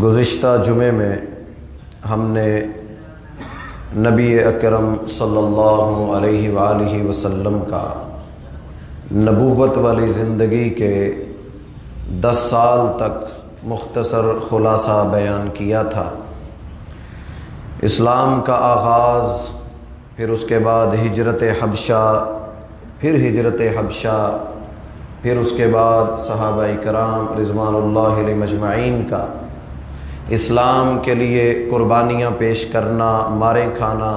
گزشتہ جمعے میں ہم نے نبی اکرم صلی اللہ علیہ وآلہ وسلم کا نبوت والی زندگی کے 10 سال تک مختصر خلاصہ بیان کیا تھا۔ اسلام کا آغاز، پھر اس کے بعد ہجرت حبشہ، پھر اس کے بعد صحابہ کرام رضوان اللہ علیہم اجمعین کا اسلام کے لیے قربانیاں پیش کرنا، ماریں کھانا،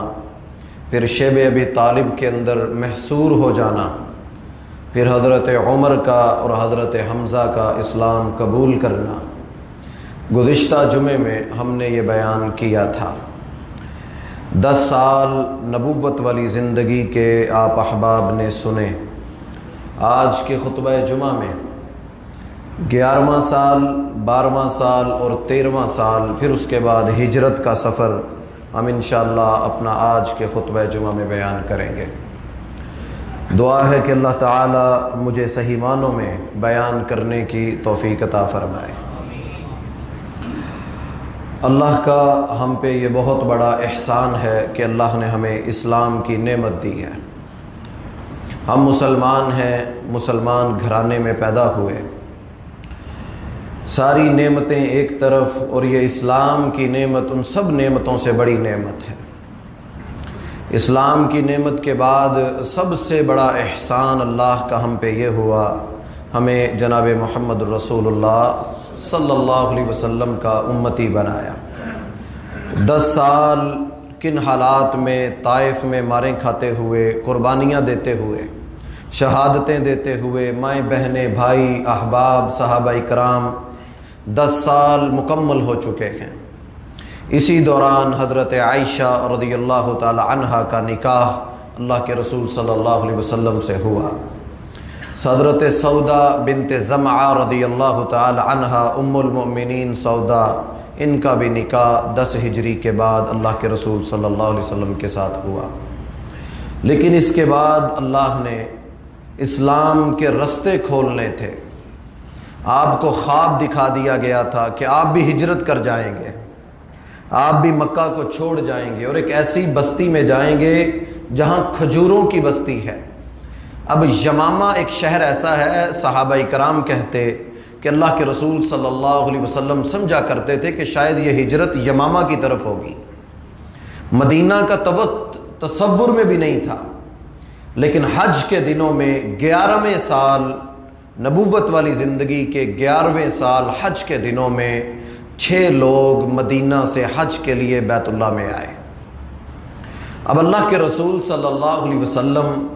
پھر شیب ابی طالب کے اندر محصور ہو جانا، پھر حضرت عمر کا اور حضرت حمزہ کا اسلام قبول کرنا۔ گزشتہ جمعے میں ہم نے یہ بیان کیا تھا۔ 10 سال نبوت والی زندگی کے آپ احباب نے سنے۔ آج کے خطبہ جمعہ میں 11واں سال، 12واں سال اور 13واں سال، پھر اس کے بعد ہجرت کا سفر ہم انشاءاللہ اپنا آج کے خطبہ جمعہ میں بیان کریں گے۔ دعا ہے کہ اللہ تعالی مجھے صحیح معنوں میں بیان کرنے کی توفیق عطا فرمائے۔ اللہ کا ہم پہ یہ بہت بڑا احسان ہے کہ اللہ نے ہمیں اسلام کی نعمت دی ہے۔ ہم مسلمان ہیں، مسلمان گھرانے میں پیدا ہوئے۔ ساری نعمتیں ایک طرف، اور یہ اسلام کی نعمت ان سب نعمتوں سے بڑی نعمت ہے۔ اسلام کی نعمت کے بعد سب سے بڑا احسان اللہ کا ہم پہ یہ ہوا، ہمیں جناب محمد رسول اللہ صلی اللہ علیہ وسلم کا امتی بنایا۔ 10 سال کن حالات میں طائف میں ماریں کھاتے ہوئے، قربانیاں دیتے ہوئے، شہادتیں دیتے ہوئے، مائیں بہنیں، بھائی، احباب، صحابہ کرام 10 سال مکمل ہو چکے ہیں۔ اسی دوران حضرت عائشہ رضی اللہ تعالی عنہا کا نکاح اللہ کے رسول صلی اللہ علیہ وسلم سے ہوا۔ حضرت سودا بنت زمعہ رضی اللہ تعالی عنہا ام المؤمنین سودا، ان کا بھی نکاح 10 ہجری کے بعد اللہ کے رسول صلی اللہ علیہ وسلم کے ساتھ ہوا۔ لیکن اس کے بعد اللہ نے اسلام کے رستے کھولنے تھے۔ آپ کو خواب دکھا دیا گیا تھا کہ آپ بھی ہجرت کر جائیں گے، آپ بھی مکہ کو چھوڑ جائیں گے اور ایک ایسی بستی میں جائیں گے جہاں کھجوروں کی بستی ہے۔ اب یمامہ ایک شہر ایسا ہے، صحابہ کرام کہتے کہ اللہ کے رسول صلی اللہ علیہ وسلم سمجھا کرتے تھے کہ شاید یہ ہجرت یمامہ کی طرف ہوگی، مدینہ کا تصور میں بھی نہیں تھا۔ لیکن حج کے دنوں میں 11ویں سال، نبوت والی زندگی کے 11ویں سال حج کے دنوں میں 6 لوگ مدینہ سے حج کے لیے بیت اللہ میں آئے۔ اب اللہ کے رسول صلی اللہ علیہ وسلم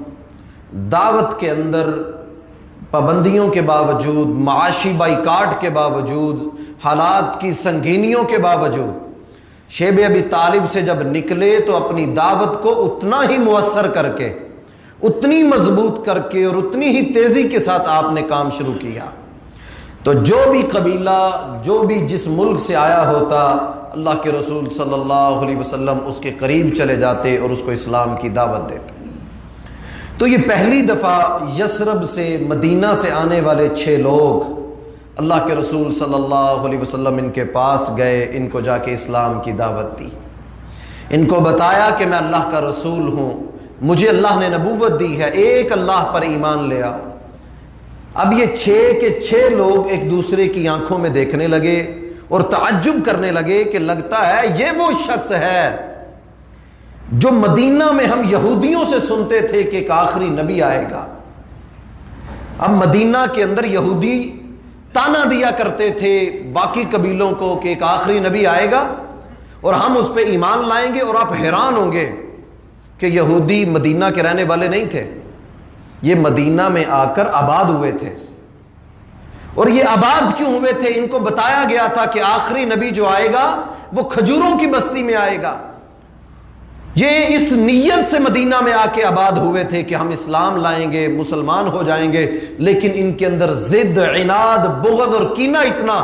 دعوت کے اندر پابندیوں کے باوجود، معاشی بائیکاٹ کے باوجود، حالات کی سنگینیوں کے باوجود شیب ابی طالب سے جب نکلے تو اپنی دعوت کو اتنا ہی مؤثر کر کے، اتنی مضبوط کر کے اور اتنی ہی تیزی کے ساتھ آپ نے کام شروع کیا۔ تو جو بھی قبیلہ، جو بھی جس ملک سے آیا ہوتا، اللہ کے رسول صلی اللہ علیہ وسلم اس کے قریب چلے جاتے اور اس کو اسلام کی دعوت دیتے۔ تو یہ پہلی دفعہ یثرب سے، مدینہ سے آنے والے 6 لوگ اللہ کے رسول صلی اللہ علیہ وسلم ان کے پاس گئے، ان کو جا کے اسلام کی دعوت دی، ان کو بتایا کہ میں اللہ کا رسول ہوں، مجھے اللہ نے نبوت دی ہے، ایک اللہ پر ایمان لے آؤ۔ اب یہ 6 کے 6 لوگ ایک دوسرے کی آنکھوں میں دیکھنے لگے اور تعجب کرنے لگے کہ لگتا ہے یہ وہ شخص ہے جو مدینہ میں ہم یہودیوں سے سنتے تھے کہ ایک آخری نبی آئے گا۔ اب مدینہ کے اندر یہودی تانا دیا کرتے تھے باقی قبیلوں کو کہ ایک آخری نبی آئے گا اور ہم اس پہ ایمان لائیں گے، اور آپ حیران ہوں گے کہ یہودی مدینہ کے رہنے والے نہیں تھے، یہ مدینہ میں آ کر آباد ہوئے تھے۔ اور یہ آباد کیوں ہوئے تھے؟ ان کو بتایا گیا تھا کہ آخری نبی جو آئے گا وہ کھجوروں کی بستی میں آئے گا۔ یہ اس نیت سے مدینہ میں آ کے آباد ہوئے تھے کہ ہم اسلام لائیں گے، مسلمان ہو جائیں گے، لیکن ان کے اندر ضد، عناد، بغض اور کینہ اتنا،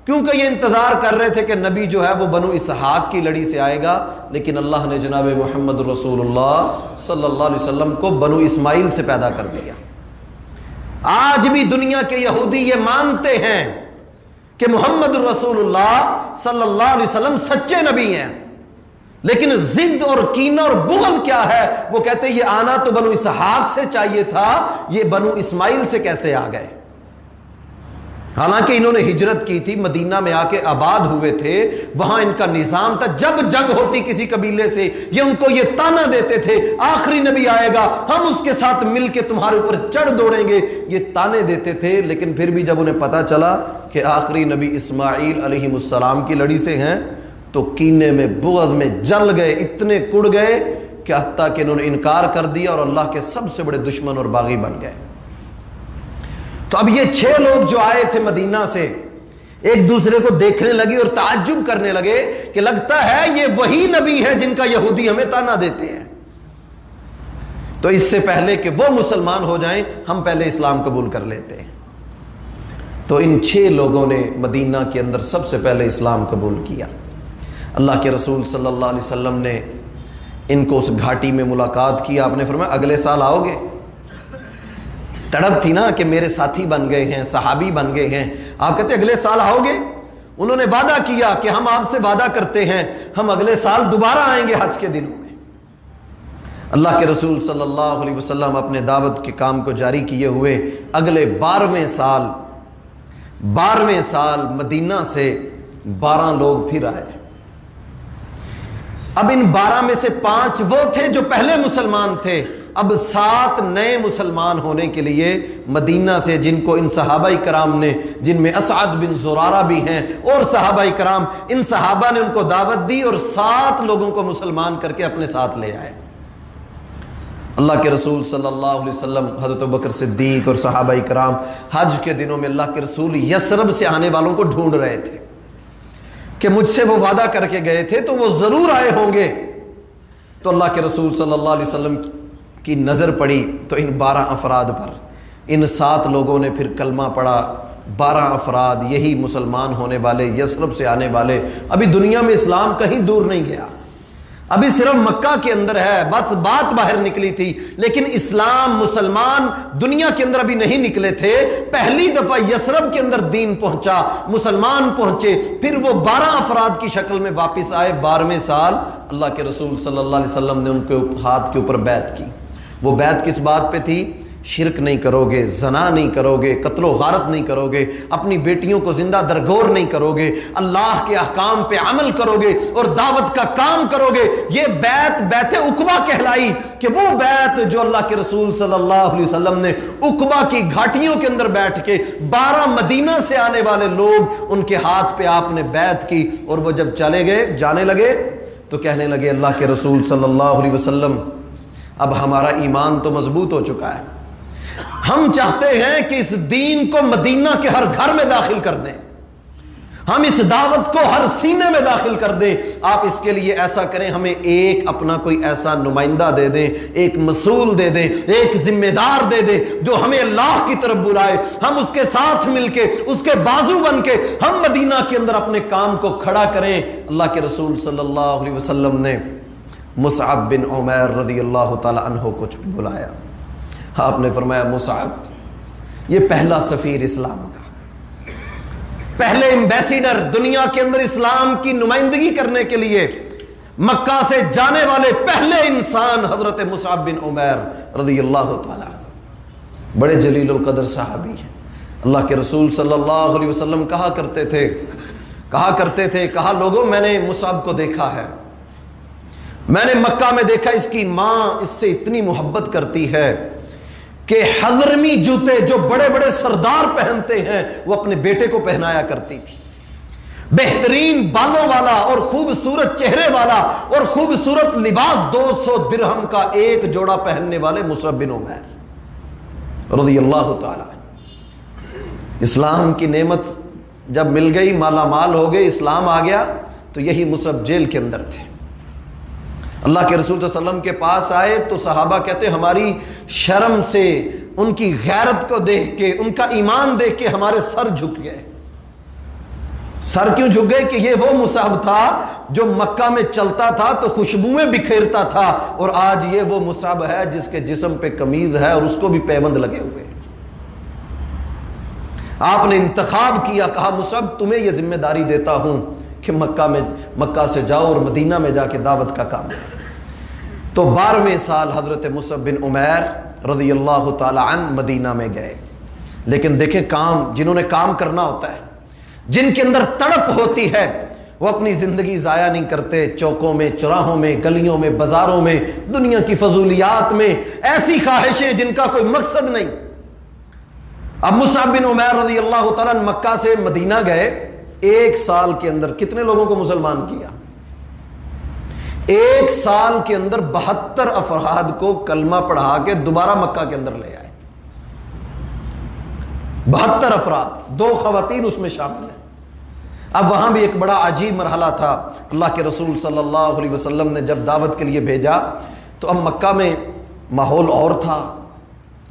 کیونکہ یہ انتظار کر رہے تھے کہ نبی جو ہے وہ بنو اسحاق کی لڑی سے آئے گا، لیکن اللہ نے جناب محمد رسول اللہ صلی اللہ علیہ وسلم کو بنو اسماعیل سے پیدا کر دیا۔ آج بھی دنیا کے یہودی یہ مانتے ہیں کہ محمد رسول اللہ صلی اللہ علیہ وسلم سچے نبی ہیں، لیکن ضد اور کینہ اور بغض کیا ہے؟ وہ کہتے ہیں یہ آنا تو بنو اسحاق سے چاہیے تھا، یہ بنو اسماعیل سے کیسے آ گئے؟ حالانکہ انہوں نے ہجرت کی تھی، مدینہ میں آ کے آباد ہوئے تھے، وہاں ان کا نظام تھا، جب جنگ ہوتی کسی قبیلے سے یہ ان کو یہ تانا دیتے تھے آخری نبی آئے گا ہم اس کے ساتھ مل کے تمہارے اوپر چڑھ دوڑیں گے، یہ تانے دیتے تھے۔ لیکن پھر بھی جب انہیں پتا چلا کہ آخری نبی اسماعیل علیہ السلام کی لڑی سے ہیں تو کینے میں بغض میں جل گئے، اتنے کڑ گئے کہ حتیٰ کہ انہوں نے انکار کر دیا اور اللہ کے سب سے بڑے دشمن اور باغی بن گئے۔ تو اب یہ 6 لوگ جو آئے تھے مدینہ سے ایک دوسرے کو دیکھنے لگے اور تعجب کرنے لگے کہ لگتا ہے یہ وہی نبی ہے جن کا یہودی ہمیں تانا دیتے ہیں، تو اس سے پہلے کہ وہ مسلمان ہو جائیں ہم پہلے اسلام قبول کر لیتے ہیں۔ تو ان 6 لوگوں نے مدینہ کے اندر سب سے پہلے اسلام قبول کیا۔ اللہ کے رسول صلی اللہ علیہ وسلم نے ان کو اس گھاٹی میں ملاقات کی، آپ نے فرمایا اگلے سال آؤ گے؟ تڑپ تھی نا کہ میرے ساتھی بن گئے ہیں، صحابی بن گئے ہیں، آپ کہتے اگلے سال آؤ گے؟ انہوں نے وعدہ کیا کہ ہم آپ سے وعدہ کرتے ہیں ہم اگلے سال دوبارہ آئیں گے حج کے دنوں میں۔ اللہ کے رسول صلی اللہ علیہ وسلم اپنے دعوت کے کام کو جاری کیے ہوئے اگلے 12ویں سال مدینہ سے 12 لوگ پھر آئے۔ اب ان 12 میں سے 5 وہ تھے جو پہلے مسلمان تھے، اب 7 نئے مسلمان ہونے کے لیے مدینہ سے، جن کو ان صحابہ کرام نے، جن میں اسعد بن زرارہ بھی ہیں اور صحابہ کرام، ان صحابہ نے ان کو دعوت دی اور 7 لوگوں کو مسلمان کر کے اپنے ساتھ لے آئے۔ اللہ کے رسول صلی اللہ علیہ وسلم، حضرت ابوبکر صدیق اور صحابہ کرام حج کے دنوں میں اللہ کے رسول یثرب سے آنے والوں کو ڈھونڈ رہے تھے کہ مجھ سے وہ وعدہ کر کے گئے تھے تو وہ ضرور آئے ہوں گے۔ تو اللہ کے رسول صلی اللہ علیہ وسلم کی نظر پڑی تو ان 12 افراد پر، ان 7 لوگوں نے پھر کلمہ پڑھا، 12 افراد یہی مسلمان ہونے والے، یثرب سے آنے والے۔ ابھی دنیا میں اسلام کہیں دور نہیں گیا، ابھی صرف مکہ کے اندر ہے، بات باہر نکلی تھی، لیکن اسلام، مسلمان دنیا کے اندر ابھی نہیں نکلے تھے۔ پہلی دفعہ یثرب کے اندر دین پہنچا، مسلمان پہنچے، پھر وہ 12 افراد کی شکل میں واپس آئے۔ 12ویں سال اللہ کے رسول صلی اللہ علیہ وسلم نے ان کے ہاتھ کے اوپر بیعت کی۔ وہ بیعت کس بات پہ تھی؟ شرک نہیں کرو گے، زنا نہیں کرو گے، قتل و غارت نہیں کرو گے، اپنی بیٹیوں کو زندہ درگور نہیں کرو گے، اللہ کے احکام پہ عمل کرو گے اور دعوت کا کام کرو گے۔ یہ بیعت عقبہ کہلائی کہ وہ بیعت جو اللہ کے رسول صلی اللہ علیہ وسلم نے عقبہ کی گھاٹیوں کے اندر بیٹھ کے 12 مدینہ سے آنے والے لوگ، ان کے ہاتھ پہ آپ نے بیعت کی، اور وہ جب چلے گئے، جانے لگے تو کہنے لگے اللہ کے رسول صلی اللہ علیہ وسلم اب ہمارا ایمان تو مضبوط ہو چکا ہے، ہم چاہتے ہیں کہ اس دین کو مدینہ کے ہر گھر میں داخل کر دیں، ہم اس دعوت کو ہر سینے میں داخل کر دیں۔ آپ اس کے لیے ایسا کریں، ہمیں ایک اپنا کوئی ایسا نمائندہ دے دیں، ایک مسئول دے دیں، ایک ذمہ دار دے دیں جو ہمیں اللہ کی طرف بلائے، ہم اس کے ساتھ مل کے، اس کے بازو بن کے ہم مدینہ کے اندر اپنے کام کو کھڑا کریں۔ اللہ کے رسول صلی اللہ علیہ وسلم نے مصعب بن عمیر رضی اللہ تعالی عنہ کو بلایا۔ آپ نے فرمایا مصعب یہ پہلا سفیر اسلام کا، پہلے ایمبیسیڈر دنیا کے اندر اسلام کی نمائندگی کرنے کے لیے مکہ سے جانے والے پہلے انسان حضرت مصعب بن عمیر رضی اللہ تعالی عنہ، بڑے جلیل القدر صحابی ہیں۔ اللہ کے رسول صلی اللہ علیہ وسلم کہا کرتے تھے کہا لوگوں میں نے مصعب کو دیکھا ہے، میں نے مکہ میں دیکھا، اس کی ماں اس سے اتنی محبت کرتی ہے کہ حضرمی جوتے جو بڑے بڑے سردار پہنتے ہیں وہ اپنے بیٹے کو پہنایا کرتی تھی، بہترین بالوں والا اور خوبصورت چہرے والا اور خوبصورت لباس، 200 درہم کا ایک جوڑا پہننے والے مصعب بن عمیر رضی اللہ تعالی۔ اسلام کی نعمت جب مل گئی، مالا مال ہو گئے، اسلام آ گیا، تو یہی مصعب جیل کے اندر تھے۔ اللہ کے رسول صلی اللہ علیہ وسلم کے پاس آئے تو صحابہ کہتے ہماری شرم سے، ان کی غیرت کو دیکھ کے، ان کا ایمان دیکھ کے ہمارے سر جھک گئے۔ سر کیوں جھک گئے؟ کہ یہ وہ مصعب تھا جو مکہ میں چلتا تھا تو خوشبوئیں بکھیرتا تھا، اور آج یہ وہ مصعب ہے جس کے جسم پہ قمیض ہے اور اس کو بھی پیبند لگے ہوئے۔ آپ نے انتخاب کیا، کہا مصعب تمہیں یہ ذمہ داری دیتا ہوں کہ مکہ سے جاؤ اور مدینہ میں جا کے دعوت کا کام کرو۔ تو 12ویں سال حضرت مصعب بن عمیر رضی اللہ تعالی عنہ مدینہ میں گئے۔ لیکن دیکھیں کام، جنہوں نے کام کرنا ہوتا ہے، جن کے اندر تڑپ ہوتی ہے، وہ اپنی زندگی ضائع نہیں کرتے چوکوں میں، چوراہوں میں، گلیوں میں، بازاروں میں، دنیا کی فضولیات میں، ایسی خواہشیں جن کا کوئی مقصد نہیں۔ اب مصعب بن عمیر رضی اللہ تعالیٰ عنہ مکہ سے مدینہ گئے، 1 سال کے اندر کتنے لوگوں کو مسلمان کیا؟ 1 سال کے اندر 72 افراد کو کلمہ پڑھا کے دوبارہ مکہ کے اندر لے آئے۔ 72 افراد، 2 خواتین اس میں شامل ہیں۔ اب وہاں بھی ایک بڑا عجیب مرحلہ تھا۔ اللہ کے رسول صلی اللہ علیہ وسلم نے جب دعوت کے لیے بھیجا تو اب مکہ میں ماحول اور تھا،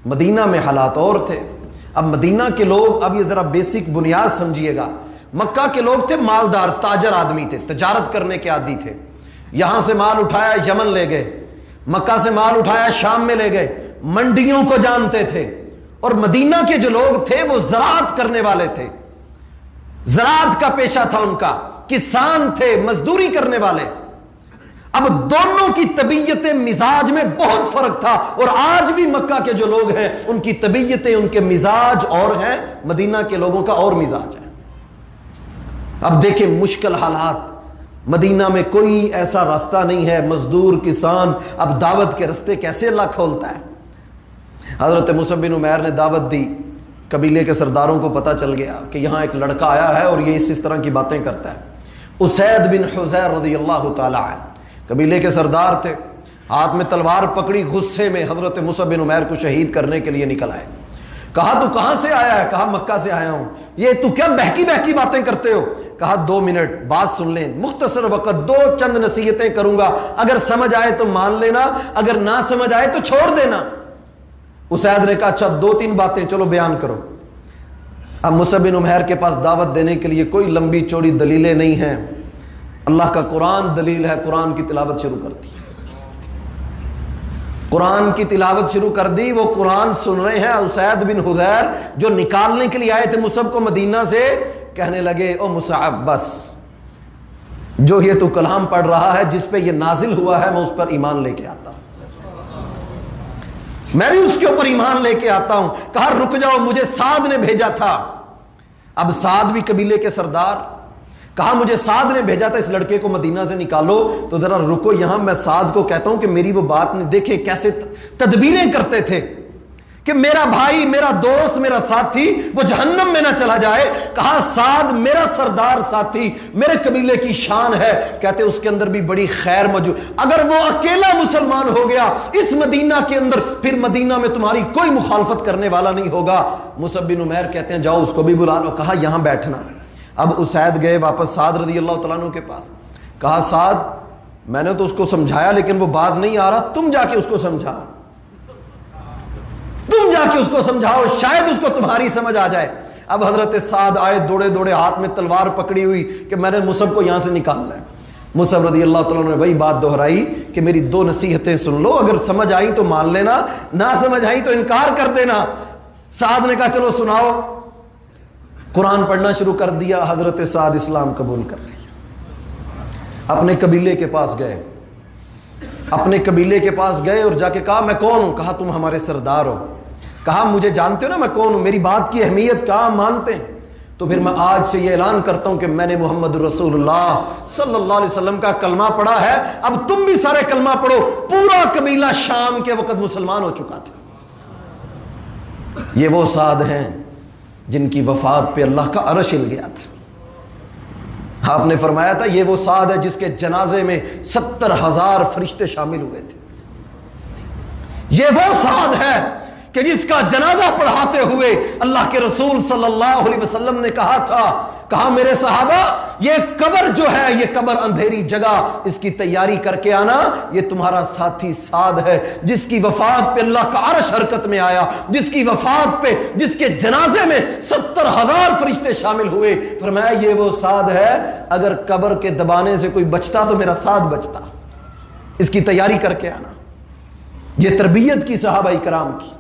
مدینہ میں حالات اور تھے۔ اب مدینہ کے لوگ، اب یہ ذرا بیسک بنیاد سمجھیے گا، مکہ کے لوگ تھے مالدار، تاجر آدمی تھے، تجارت کرنے کے عادی تھے۔ یہاں سے مال اٹھایا یمن لے گئے، مکہ سے مال اٹھایا شام میں لے گئے، منڈیوں کو جانتے تھے۔ اور مدینہ کے جو لوگ تھے وہ زراعت کرنے والے تھے، زراعت کا پیشہ تھا ان کا، کسان تھے، مزدوری کرنے والے۔ اب دونوں کی طبیعتیں، مزاج میں بہت فرق تھا، اور آج بھی مکہ کے جو لوگ ہیں ان کی طبیعتیں، ان کے مزاج اور ہیں، مدینہ کے لوگوں کا اور مزاج ہے۔ اب دیکھیں مشکل حالات، مدینہ میں کوئی ایسا راستہ نہیں ہے، مزدور، کسان، اب دعوت کے راستے کیسے اللہ کھولتا ہے؟ حضرت مصعب بن عمیر نے دعوت دی، قبیلے کے سرداروں کو پتہ چل گیا کہ یہاں ایک لڑکا آیا ہے اور یہ اس طرح کی باتیں کرتا ہے۔ اسید بن حضیر رضی اللہ تعالی عنہ قبیلے کے سردار تھے، ہاتھ میں تلوار پکڑی، غصے میں حضرت مصعب بن عمیر کو شہید کرنے کے لیے نکل آئے۔ کہا تو کہاں سے آیا ہے؟ کہا مکہ سے آیا ہوں۔ یہ تو کیا بہکی بہکی باتیں کرتے ہو؟ کہا 2 منٹ بات سن لیں، مختصر وقت، 2 چند نصیحتیں کروں گا، اگر سمجھ آئے تو مان لینا، اگر نہ سمجھ آئے تو چھوڑ دینا۔ اسید نے کہا اچھا 2-3 باتیں چلو بیان کرو۔ اب مصعب بن عمیر کے پاس دعوت دینے کے لیے کوئی لمبی چوڑی دلیلیں نہیں ہیں، اللہ کا قرآن دلیل ہے۔ قرآن کی تلاوت شروع کر دی، قرآن کی تلاوت شروع کر دی۔ وہ قرآن سن رہے ہیں، اسید بن حضیر جو نکالنے کے لیے آئے تھے مصعب کو مدینہ سے، کہنے لگے او مصعب بس، جو یہ تو کلام پڑھ رہا ہے، جس پہ یہ نازل ہوا ہے، میں اس پر ایمان لے کے آتا ہوں، میں بھی اس کے اوپر ایمان لے کے آتا ہوں۔ کہا رک جاؤ، مجھے سعد نے بھیجا تھا۔ اب سعد بھی قبیلے کے سردار، کہا مجھے سعد نے بھیجا تھا اس لڑکے کو مدینہ سے نکالو، تو ذرا رکو یہاں، میں سعد کو کہتا ہوں کہ میری وہ بات نہیں۔ دیکھیں کیسے تدبیریں کرتے تھے کہ میرا بھائی، میرا دوست، میرا ساتھی وہ جہنم میں نہ چلا جائے۔ کہا سعد میرا سردار ساتھی، میرے قبیلے کی شان ہے، کہتے اس کے اندر بھی بڑی خیر موجود، اگر وہ اکیلا مسلمان ہو گیا اس مدینہ کے اندر، پھر مدینہ میں تمہاری کوئی مخالفت کرنے والا نہیں ہوگا۔ مصعب بن عمیر کہتے ہیں جاؤ اس کو بھی بلا لو۔ کہا یہاں بیٹھنا۔ اب اسید گئے واپس سعد رضی اللہ تعالیٰ عنہ کے پاس۔ کہا سعد میں نے تو اس کو سمجھایا لیکن وہ بات نہیں آ رہا، تم جا کے اس کو سمجھاؤ، تم جا کے اس کو سمجھاؤ، شاید اس کو تمہاری سمجھ آ جائے۔ اب حضرت سعد آئے دوڑے دوڑے، ہاتھ میں تلوار پکڑی ہوئی کہ میں نے مصعب کو یہاں سے نکالنا ہے۔ مصعب رضی اللہ تعالیٰ نے وہی بات دہرائی کہ میری 2 نصیحتیں سن لو، اگر سمجھ آئی تو مان لینا، نہ سمجھ آئی تو انکار کر دینا۔ سعد نے کہا چلو سناؤ۔ قرآن پڑھنا شروع کر دیا۔ حضرت سعد اسلام قبول کر لیا، اپنے قبیلے کے پاس گئے، اپنے قبیلے کے پاس گئے اور جا کے کہا میں کون ہوں؟ کہا تم ہمارے سردار ہو۔ کہا مجھے جانتے ہو نا میں کون ہوں، میری بات کی اہمیت کہاں مانتے ہیں؟ تو پھر میں آج سے یہ اعلان کرتا ہوں کہ میں نے محمد رسول اللہ صلی اللہ علیہ وسلم کا کلمہ پڑھا ہے، اب تم بھی سارے کلمہ پڑھو۔ پورا قبیلہ شام کے وقت مسلمان ہو چکا تھا۔ یہ وہ سعد ہیں جن کی وفات پہ اللہ کا عرش ہل گیا تھا۔ آپ نے فرمایا تھا یہ وہ سعد ہے جس کے جنازے میں 70,000 فرشتے شامل ہوئے تھے۔ یہ وہ سعد ہے کہ جس کا جنازہ پڑھاتے ہوئے اللہ کے رسول صلی اللہ علیہ وسلم نے کہا تھا، کہا میرے صحابہ یہ قبر جو ہے، یہ قبر اندھیری جگہ، اس کی تیاری کر کے آنا، یہ تمہارا ساتھی سعد ہے جس کی وفات پہ اللہ کا عرش حرکت میں آیا، جس کی وفات پہ، جس کے جنازے میں 70,000 فرشتے شامل ہوئے۔ فرمایا یہ وہ سعد ہے، اگر قبر کے دبانے سے کوئی بچتا تو میرا سعد بچتا، اس کی تیاری کر کے آنا۔ یہ تربیت کی صحابہ کرام کی۔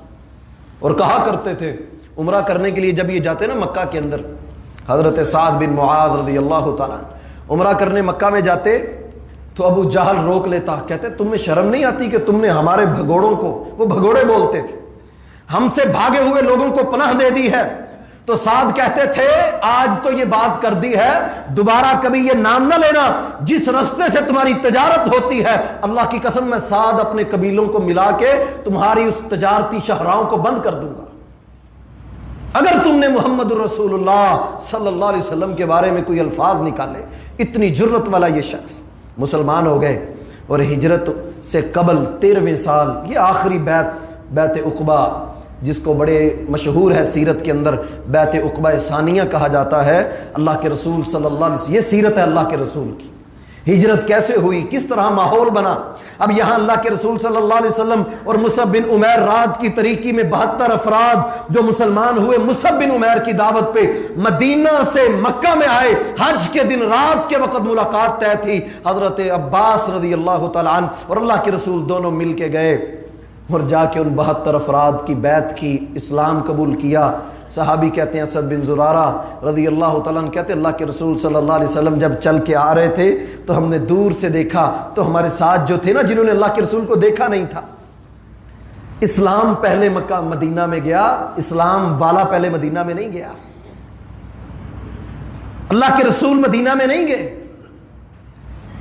اور کہا کرتے تھے عمرہ کرنے کے لیے جب یہ جاتے ہیں نا مکہ کے اندر، حضرت سعد بن معاذ رضی اللہ تعالیٰ عمرہ کرنے مکہ میں جاتے تو ابو جہل روک لیتا، کہتے تمہیں شرم نہیں آتی کہ تم نے ہمارے بھگوڑوں کو، وہ بھگوڑے بولتے تھے، ہم سے بھاگے ہوئے لوگوں کو پناہ دے دی ہے؟ تو سعد کہتے تھے آج تو یہ بات کر دی ہے، دوبارہ کبھی یہ نام نہ لینا، جس رستے سے تمہاری تجارت ہوتی ہے اللہ کی قسم میں سعد اپنے قبیلوں کو ملا کے تمہاری اس تجارتی شاہراہوں کو بند کر دوں گا اگر تم نے محمد الرسول اللہ صلی اللہ علیہ وسلم کے بارے میں کوئی الفاظ نکالے۔ اتنی جرت والا یہ شخص مسلمان ہو گئے، اور ہجرت سے قبل 13ویں سال یہ آخری بیعت عقبہ، جس کو بڑے مشہور ہے سیرت کے اندر بیعت عقبہ ثانیہ کہا جاتا ہے، اللہ کے رسول صلی اللہ علیہ وسلم، یہ سیرت ہے اللہ کے رسول کی، ہجرت کیسے ہوئی، کس طرح ماحول بنا۔ اب یہاں اللہ کے رسول صلی اللہ علیہ وسلم اور مصعب بن عمیر رات کی تاریکی میں 72 افراد جو مسلمان ہوئے مصعب بن عمیر کی دعوت پہ مدینہ سے مکہ میں آئے، حج کے دن رات کے وقت ملاقات طے تھی، حضرت عباس رضی اللہ تعالیٰ عنہ اور اللہ کے رسول دونوں مل کے گئے اور جا کے ان 72 افراد کی بیعت کی، اسلام قبول کیا۔ صحابی کہتے ہیں اسد بن زرارہ رضی اللہ تعالیٰ عنہ کہتے ہیں اللہ کے رسول صلی اللہ علیہ وسلم جب چل کے آ رہے تھے تو ہم نے دور سے دیکھا تو ہمارے ساتھ جو تھے نا جنہوں نے اللہ کے رسول کو دیکھا نہیں تھا، اسلام پہلے مکہ مدینہ میں گیا، اسلام والا پہلے مدینہ میں نہیں گیا، اللہ کے رسول مدینہ میں نہیں گئے،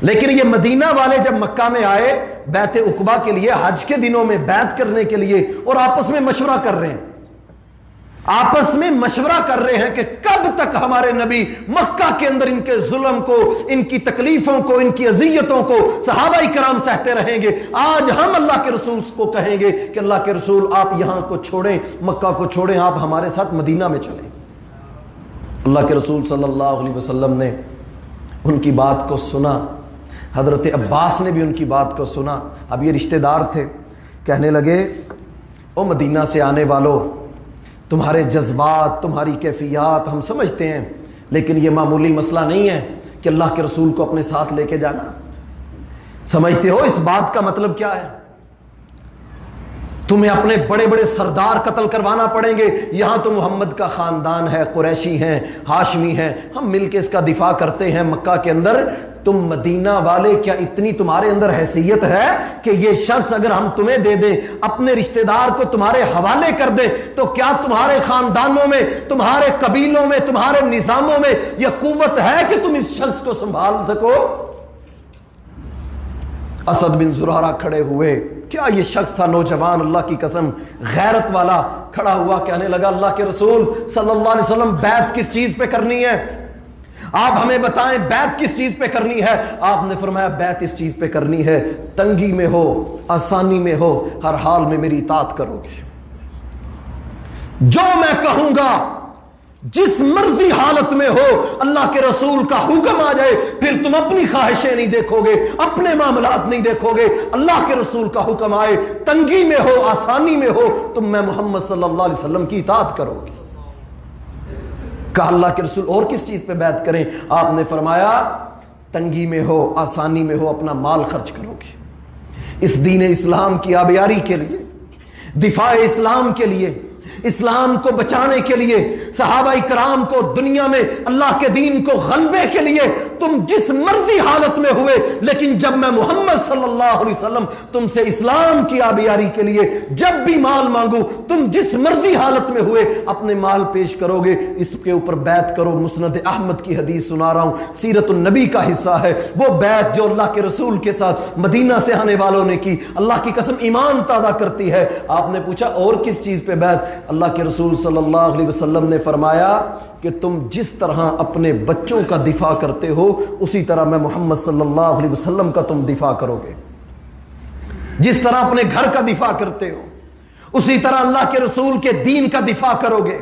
لیکن یہ مدینہ والے جب مکہ میں آئے بیعت عقبہ کے لیے، حج کے دنوں میں بیعت کرنے کے لیے، اور آپس میں مشورہ کر رہے ہیں، آپس میں مشورہ کر رہے ہیں کہ کب تک ہمارے نبی مکہ کے اندر ان کے ظلم کو، ان کی تکلیفوں کو، ان کی اذیتوں کو صحابہ کرام سہتے رہیں گے۔ آج ہم اللہ کے رسول کو کہیں گے کہ اللہ کے رسول آپ یہاں کو چھوڑیں، مکہ کو چھوڑیں، آپ ہمارے ساتھ مدینہ میں چلیں۔ اللہ کے رسول صلی اللہ علیہ وسلم نے ان کی بات کو سنا، حضرت عباس نے بھی ان کی بات کو سنا۔ اب یہ رشتہ دار تھے، کہنے لگے او مدینہ سے آنے والوں، تمہارے جذبات، تمہاری کیفیات ہم سمجھتے ہیں، لیکن یہ معمولی مسئلہ نہیں ہے کہ اللہ کے رسول کو اپنے ساتھ لے کے جانا۔ سمجھتے ہو اس بات کا مطلب کیا ہے؟ تمہیں اپنے بڑے بڑے سردار قتل کروانا پڑیں گے، یہاں تو محمد کا خاندان ہے، قریشی ہیں، ہاشمی ہیں، ہم مل کے اس کا دفاع کرتے ہیں مکہ کے اندر۔ تم مدینہ والے کیا اتنی تمہارے اندر حیثیت ہے کہ یہ شخص اگر ہم تمہیں دے دیں، اپنے رشتہ دار کو تمہارے حوالے کر دیں، تو کیا تمہارے خاندانوں میں، تمہارے قبیلوں میں، تمہارے نظاموں میں یہ قوت ہے کہ تم اس شخص کو سنبھال سکو؟ اسد بن زرارہ کھڑے ہوئے، کیا یہ شخص تھا نوجوان، اللہ کی قسم غیرت والا، کھڑا ہوا کہنے لگا اللہ کے رسول صلی اللہ علیہ وسلم بیعت کس چیز پہ کرنی ہے؟ آپ ہمیں بتائیں بیعت کس چیز پہ کرنی ہے؟ آپ نے فرمایا بیعت اس چیز پہ کرنی ہے، تنگی میں ہو آسانی میں ہو ہر حال میں میری اطاعت کرو گے، جو میں کہوں گا جس مرضی حالت میں ہو اللہ کے رسول کا حکم آ جائے، پھر تم اپنی خواہشیں نہیں دیکھو گے، اپنے معاملات نہیں دیکھو گے، اللہ کے رسول کا حکم آئے، تنگی میں ہو آسانی میں ہو، تم میں محمد صلی اللہ علیہ وسلم کی اطاعت کرو گے۔ کہا اللہ کے رسول اور کس چیز پہ بیعت کریں؟ آپ نے فرمایا تنگی میں ہو آسانی میں ہو اپنا مال خرچ کرو گے، اس دین اسلام کی آبیاری کے لیے، دفاع اسلام کے لیے، اسلام کو بچانے کے لیے، صحابہ کرام کو دنیا میں اللہ کے دین کو غلبے کے لیے تم جس مرضی حالت میں ہوئے، لیکن جب میں محمد صلی اللہ علیہ وسلم تم سے اسلام کی آبیاری کے لیے جب بھی مال مانگوں، تم جس مرضی حالت میں ہوئے اپنے مال پیش کرو گے، اس کے اوپر بیعت کرو۔ مسند احمد کی حدیث سنا رہا ہوں، سیرت النبی کا حصہ ہے، وہ بیعت جو اللہ کے رسول کے ساتھ مدینہ سے آنے والوں نے کی، اللہ کی قسم ایمان تازہ کرتی ہے۔ آپ نے پوچھا اور کس چیز پہ بیعت؟ اللہ کے رسول صلی اللہ علیہ وسلم نے فرمایا کہ تم جس طرح اپنے بچوں کا دفاع کرتے ہو اسی طرح میں محمد صلی اللہ علیہ وسلم کا تم دفاع کرو گے، جس طرح اپنے گھر کا دفاع کرتے ہو اسی طرح اللہ کے رسول کے دین کا دفاع کرو گے،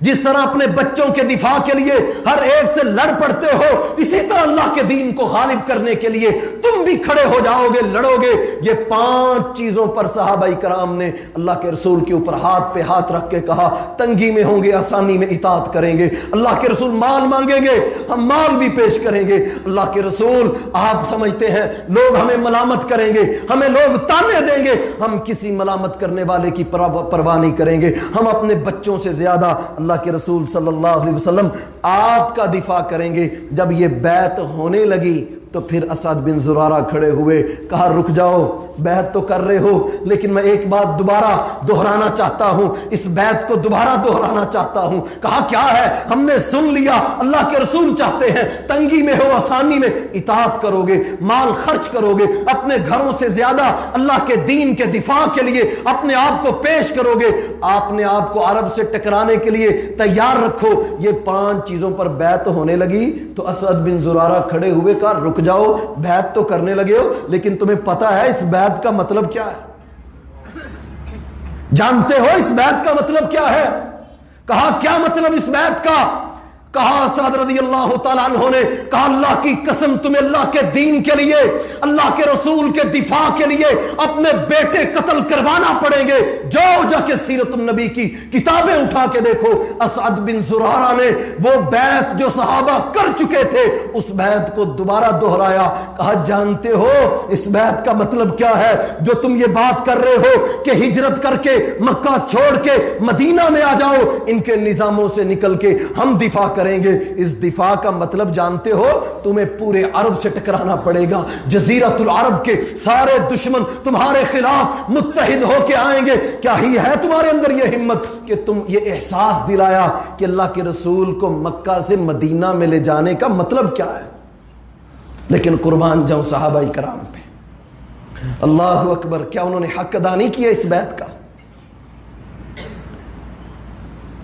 جس طرح اپنے بچوں کے دفاع کے لیے ہر ایک سے لڑ پڑتے ہو، اسی طرح اللہ کے دین کو غالب کرنے کے لیے تم بھی کھڑے ہو جاؤ گے، لڑو گے۔ یہ 5 چیزوں پر صحابہ کرام نے اللہ کے رسول کے اوپر ہاتھ پہ ہاتھ رکھ کے کہا، تنگی میں ہوں گے آسانی میں اطاعت کریں گے، اللہ کے رسول مال مانگیں گے ہم مال بھی پیش کریں گے، اللہ کے رسول آپ سمجھتے ہیں لوگ ہمیں ملامت کریں گے، ہمیں لوگ تانے دیں گے، ہم کسی ملامت کرنے والے کی پرواہ نہیں کریں گے، ہم اپنے بچوں سے زیادہ اللہ کے رسول صلی اللہ علیہ وسلم آپ کا دفاع کریں گے۔ جب یہ بیعت ہونے لگی تو پھر اسد بن زرارہ کھڑے ہوئے، کہا رک جاؤ، بیعت تو کر رہے ہو لیکن میں ایک بات دوبارہ دہرانا چاہتا ہوں، اس بیعت کو دوبارہ دہرانا چاہتا ہوں۔ کہا کیا ہے؟ ہم نے سن لیا اللہ کے رسول چاہتے ہیں تنگی میں ہو آسانی میں اطاعت کرو گے، مال خرچ کرو گے، اپنے گھروں سے زیادہ اللہ کے دین کے دفاع کے لیے اپنے آپ کو پیش کرو گے، آپ نے آپ کو عرب سے ٹکرانے کے لیے تیار رکھو۔ یہ 5 چیزوں پر بیعت ہونے لگی تو اسد بن زرارہ کھڑے ہوئے، کہا رک جاؤ، بیعت تو کرنے لگے ہو لیکن تمہیں پتا ہے اس بیعت کا مطلب کیا ہے؟ جانتے ہو اس بیعت کا مطلب کیا ہے؟ کہا کیا مطلب اس بیعت کا؟ کہا سعد رضی اللہ تعالیٰ عنہ نے کہا اللہ کی قسم تمہیں اللہ کے دین کے لیے، اللہ کے رسول کے دفاع کے لیے اپنے بیٹے قتل کروانا پڑیں گے۔ جاؤ جا کے سیرت النبی کی کتابیں اٹھا کے دیکھو، اسعد بن زرارہ نے وہ بیعت جو صحابہ کر چکے تھے اس بیعت کو دوبارہ دہرایا۔ کہا جانتے ہو اس بیعت کا مطلب کیا ہے جو تم یہ بات کر رہے ہو کہ ہجرت کر کے مکہ چھوڑ کے مدینہ میں آ جاؤ، ان کے نظاموں سے نکل کے ہم دفاع کریں گے۔ اس دفاع کا مطلب جانتے ہو؟ تمہیں پورے عرب سے ٹکرانا پڑے گا، جزیرت العرب کے سارے دشمن تمہارے خلاف متحد ہو کے آئیں گے۔ کیا ہی ہے تمہارے اندر یہ ہمت کہ تم یہ احساس دلایا کہ اللہ کے رسول کو مکہ سے مدینہ میں لے جانے کا مطلب کیا ہے؟ لیکن قربان جاؤں صحابہ کرام پہ، اللہ اکبر، کیا انہوں نے حق ادا نہیں کیا اس بیعت کا؟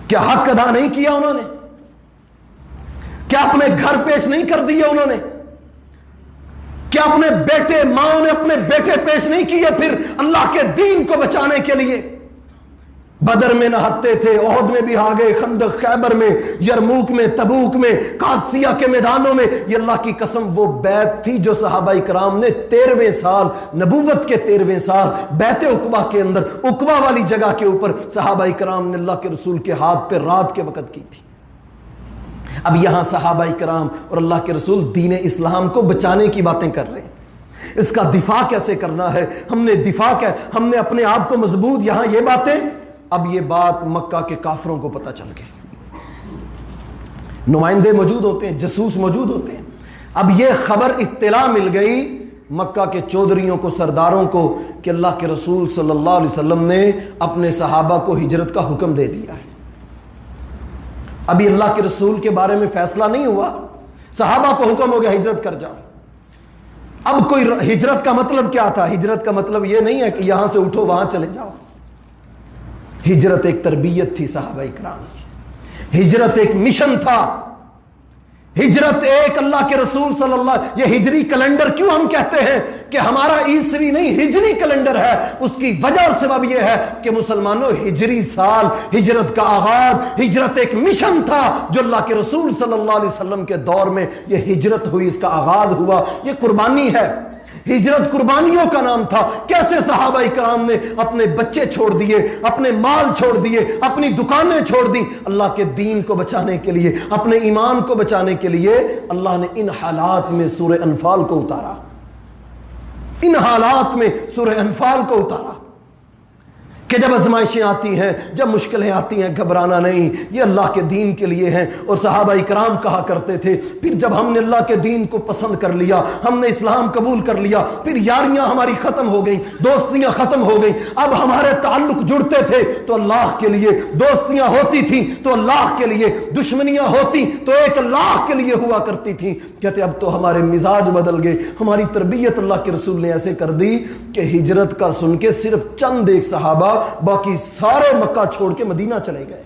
کیا حق ادا نہیں کیا انہوں نے؟ کیا اپنے گھر پیش نہیں کر دیے انہوں نے؟ کیا اپنے بیٹے، ماں نے اپنے بیٹے پیش نہیں کیے پھر اللہ کے دین کو بچانے کے لیے؟ بدر میں نہتے تھے، احد میں بھی آگے، خندق، خیبر میں، یرموک میں، تبوک میں، قادسیہ کے میدانوں میں۔ یہ اللہ کی قسم وہ بیعت تھی جو صحابہ کرام نے 13ویں سال، نبوت کے 13ویں سال، بیعت عقبہ کے اندر، عقبہ والی جگہ کے اوپر صحابہ کرام نے اللہ کے رسول کے ہاتھ پہ رات کے وقت کی تھی۔ اب یہاں صحابہ کرام اور اللہ کے رسول دین اسلام کو بچانے کی باتیں کر رہے ہیں، اس کا دفاع کیسے کرنا ہے، ہم نے دفاع کیا، ہم نے اپنے آپ کو مضبوط، یہاں یہ باتیں، اب یہ بات مکہ کے کافروں کو پتہ چل گئی، نمائندے موجود ہوتے ہیں، جاسوس موجود ہوتے ہیں۔ اب یہ خبر اطلاع مل گئی مکہ کے چودھریوں کو، سرداروں کو، کہ اللہ کے رسول صلی اللہ علیہ وسلم نے اپنے صحابہ کو ہجرت کا حکم دے دیا ہے۔ ابھی اللہ کے رسول کے بارے میں فیصلہ نہیں ہوا، صحابہ کو حکم ہو گیا ہجرت کر جاؤ۔ اب کوئی ہجرت کا مطلب کیا تھا؟ ہجرت کا مطلب یہ نہیں ہے کہ یہاں سے اٹھو وہاں چلے جاؤ۔ ہجرت ایک تربیت تھی صحابہ کرام کی، ہجرت ایک مشن تھا، ہجرت ایک اللہ کے رسول صلی اللہ، یہ ہجری کیلنڈر کیوں ہم کہتے ہیں کہ ہمارا عیسوی نہیں ہجری کیلنڈر ہے، اس کی وجہ اور سبب یہ ہے کہ مسلمانوں ہجری سال، ہجرت کا آغاز، ہجرت ایک مشن تھا جو اللہ کے رسول صلی اللہ علیہ وسلم کے دور میں یہ ہجرت ہوئی، اس کا آغاز ہوا، یہ قربانی ہے۔ ہجرت قربانیوں کا نام تھا۔ کیسے صحابہ کرام نے اپنے بچے چھوڑ دیے، اپنے مال چھوڑ دیے، اپنی دکانیں چھوڑ دی اللہ کے دین کو بچانے کے لیے، اپنے ایمان کو بچانے کے لیے۔ اللہ نے ان حالات میں سورہ انفال کو اتارا، ان حالات میں سورہ انفال کو اتارا کہ جب آزمائشیں آتی ہیں، جب مشکلیں آتی ہیں، گھبرانا نہیں، یہ اللہ کے دین کے لیے ہیں۔ اور صحابہ کرام کہا کرتے تھے پھر جب ہم نے اللہ کے دین کو پسند کر لیا، ہم نے اسلام قبول کر لیا، پھر یاریاں ہماری ختم ہو گئیں، دوستیاں ختم ہو گئیں، اب ہمارے تعلق جڑتے تھے تو اللہ کے لیے، دوستیاں ہوتی تھیں تو اللہ کے لیے، دشمنیاں ہوتی تو ایک اللہ کے لیے ہوا کرتی تھیں۔ کہتے اب تو ہمارے مزاج بدل گئے، ہماری تربیت اللہ کے رسول نے ایسے کر دی کہ ہجرت کا سن کے صرف چند ایک صحابہ، باقی سارے مکہ چھوڑ کے مدینہ چلے گئے،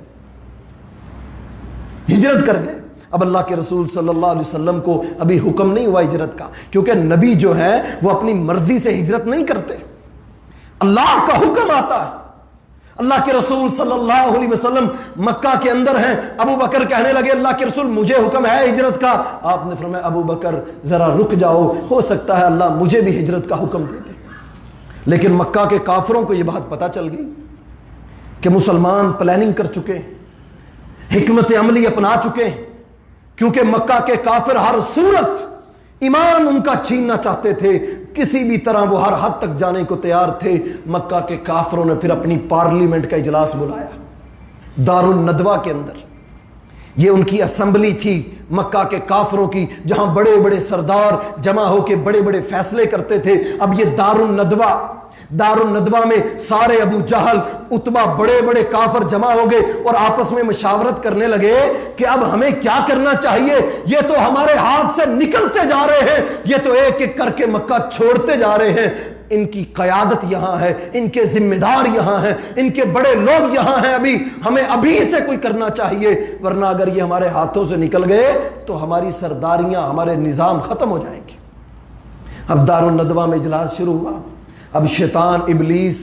ہجرت کر گئے۔ اب اللہ کے رسول صلی اللہ علیہ وسلم کو ابھی حکم نہیں ہوا ہجرت کا، کیونکہ نبی جو ہے وہ اپنی مرضی سے ہجرت نہیں کرتے، اللہ کا حکم آتا ہے۔ اللہ کے رسول صلی اللہ علیہ وسلم مکہ کے اندر ہیں، ابو بکر کہنے لگے اللہ کے رسول مجھے حکم ہے ہجرت کا، آپ نے فرمایا ابو بکر ذرا رک جاؤ، ہو سکتا ہے اللہ مجھے بھی ہجرت کا حکم دے دے۔ لیکن مکہ کے کافروں کو یہ بات پتہ چل گئی کہ مسلمان پلاننگ کر چکے، حکمت عملی اپنا چکے، کیونکہ مکہ کے کافر ہر صورت ایمان ان کا چھیننا چاہتے تھے، کسی بھی طرح وہ ہر حد تک جانے کو تیار تھے۔ مکہ کے کافروں نے پھر اپنی پارلیمنٹ کا اجلاس بلایا دار الندوہ کے اندر، یہ ان کی اسمبلی تھی مکہ کے کافروں کی، جہاں بڑے بڑے سردار جمع ہو کے بڑے بڑے فیصلے کرتے تھے۔ اب یہ دار الندوہ میں سارے ابو جہل اتبا بڑے بڑے کافر جمع ہو گئے اور آپس میں مشاورت کرنے لگے کہ اب ہمیں کیا کرنا چاہیے، یہ تو ہمارے ہاتھ سے نکلتے جا رہے ہیں، یہ تو ایک ایک کر کے مکہ چھوڑتے جا رہے ہیں، ان کی قیادت یہاں ہے، ان کے ذمہ دار یہاں ہیں، ان کے بڑے لوگ یہاں ہیں، ہمیں ابھی سے کوئی کرنا چاہیے، ورنہ اگر یہ ہمارے ہاتھوں سے نکل گئے تو ہماری سرداریاں، ہمارے نظام ختم ہو جائیں گے۔ اب دار الندوہ میں اجلاس شروع ہوا۔ اب شیطان ابلیس